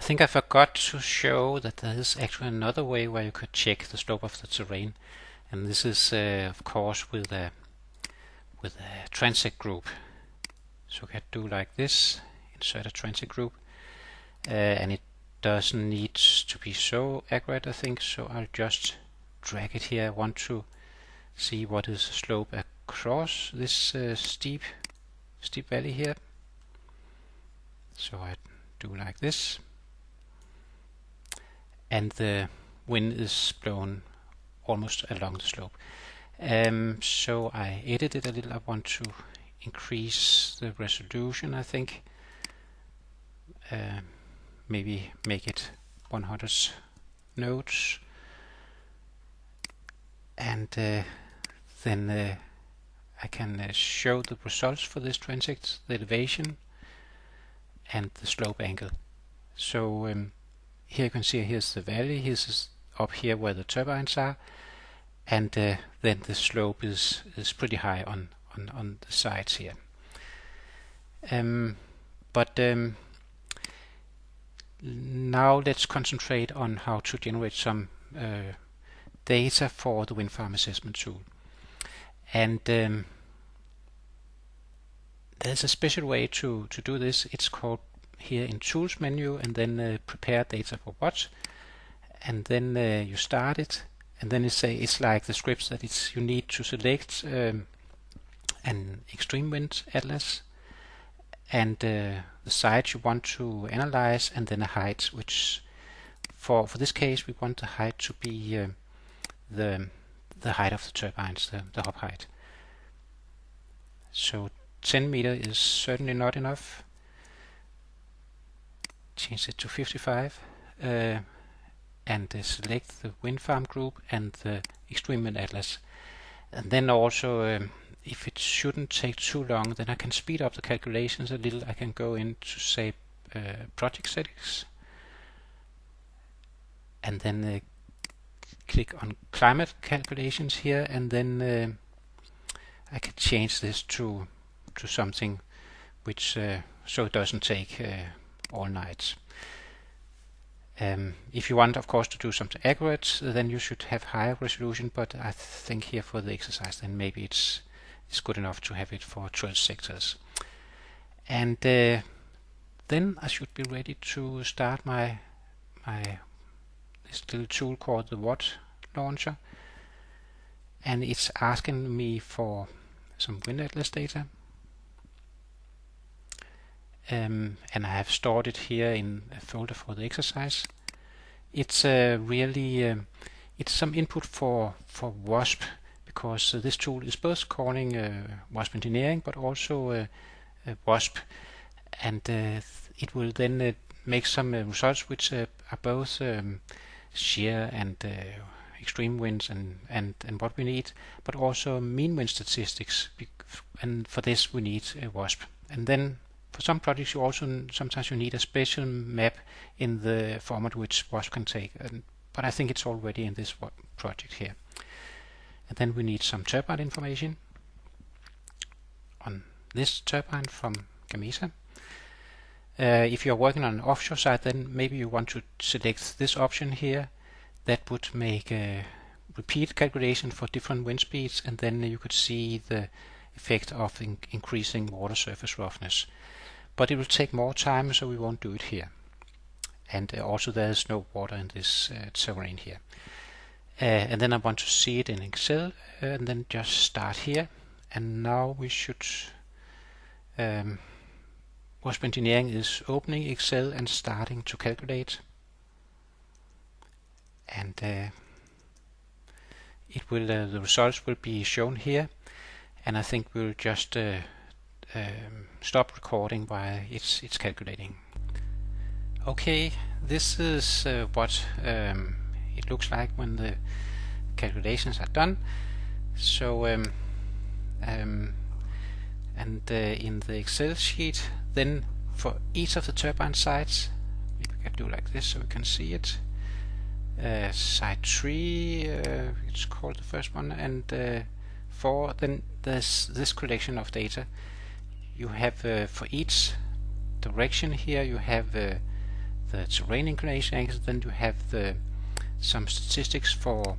think I forgot to show that there is actually another way where you could check the slope of the terrain, and this is of course with a transect group. So we can do like this, insert a transect group, and it doesn't need to be so accurate, I think, so I'll just drag it here. I want to see what is the slope across this steep valley here. So I do like this, and the wind is blown almost along the slope. So I edit it a little. I want to increase the resolution, I think. Maybe make it 100 nodes, and then I can show the results for this transect, the elevation and the slope angle. So here you can see here's the valley, here's up here where the turbines are, and then the slope is pretty high on the sides here. Now let's concentrate on how to generate some data for the wind farm assessment tool. And there's a special way to do this. It's called here in Tools menu, and then Prepare Data for WAT, and then you start it, and then it's like the scripts that you need to select an extreme wind atlas, and the size you want to analyze, and then a height, which for this case we want the height to be the height of the turbines, the hop height. So 10 meter is certainly not enough. Change it to 55 and select the wind farm group and the extreme wind atlas. And then also if it shouldn't take too long, then I can speed up the calculations a little. I can go into, say, project settings, and then click on climate calculations here, and then I can change this to something which so it doesn't take all night. If you want, of course, to do something accurate, then you should have higher resolution, but I think here for the exercise then maybe it's good enough to have it for 12 sectors. And then I should be ready to start this little tool called the WAT launcher, and it's asking me for some wind atlas data, and I have stored it here in a folder for the exercise. It's really it's some input for WASP, because this tool is both calling WASP engineering but also WASP, and it will then make some results which are both shear and extreme winds and what we need, but also mean wind statistics, and for this we need WASP. And then for some projects you also sometimes you need a special map in the format which WASP can take, but I think it's already in this project here. And then we need some turbine information on this turbine from Gamesa. If you're working on an offshore site, then maybe you want to select this option here. That would make a repeat calculation for different wind speeds, and then you could see the effect of increasing water surface roughness. But it will take more time, so we won't do it here. And also there is no water in this terrain here. And then I want to see it in Excel, and then just start here. And now we should WASP Engineering is opening Excel and starting to calculate, and it will the results will be shown here, and I think we'll just stop recording while it's calculating. Okay, this is what it looks like when the calculations are done. So in the Excel sheet, then for each of the turbine sites, maybe we can do like this so we can see it. Site 3, it's called the first one, and 4, then there's this collection of data. You have for each direction here, you have the terrain inclination angles. Then you have some statistics for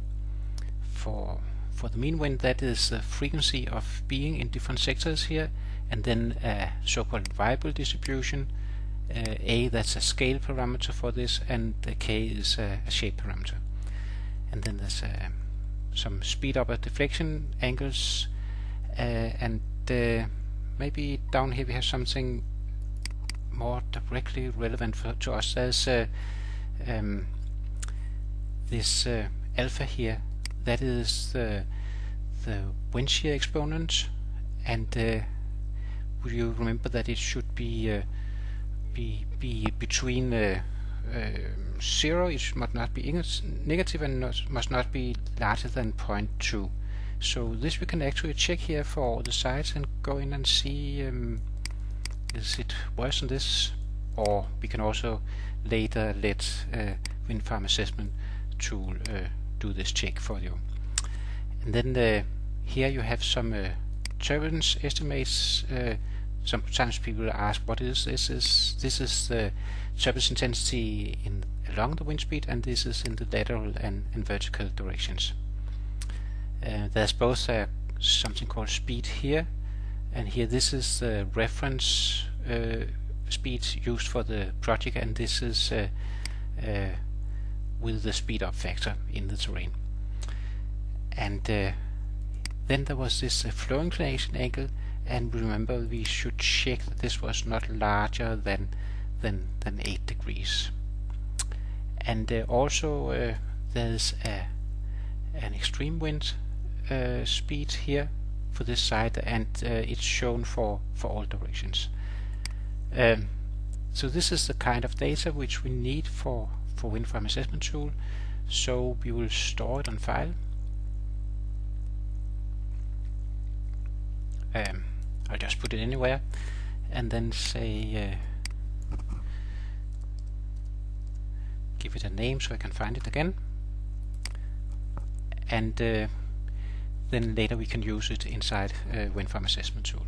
the mean wind, that is the frequency of being in different sectors here, and then a so-called variable distribution. A, that's a scale parameter for this, and the K is a shape parameter. And then there's some speed up at deflection angles, and maybe down here we have something more directly relevant to us. There's this alpha here, that is the wind shear exponent, and will you remember that it should be between 0, it must not be negative, and must not be larger than 0.2. So this we can actually check here for all the sides and go in and see is it worse than this, or we can also later let wind farm assessment tool do this check for you. And then here you have some turbulence estimates. Sometimes people ask, what is this? This is the turbulence intensity along the wind speed, and this is in the lateral and vertical directions. There's both something called speed here, and here this is the reference speed used for the project, and this is with the speed up factor in the terrain. And then there was this flow inclination angle, and remember we should check that this was not larger than 8 degrees. And also there's an extreme wind speed here for this side, and it's shown for all directions. So this is the kind of data which we need for wind farm assessment tool. So we will store it on file. I'll just put it anywhere, and then say give it a name so I can find it again, and then later we can use it inside wind farm assessment tool.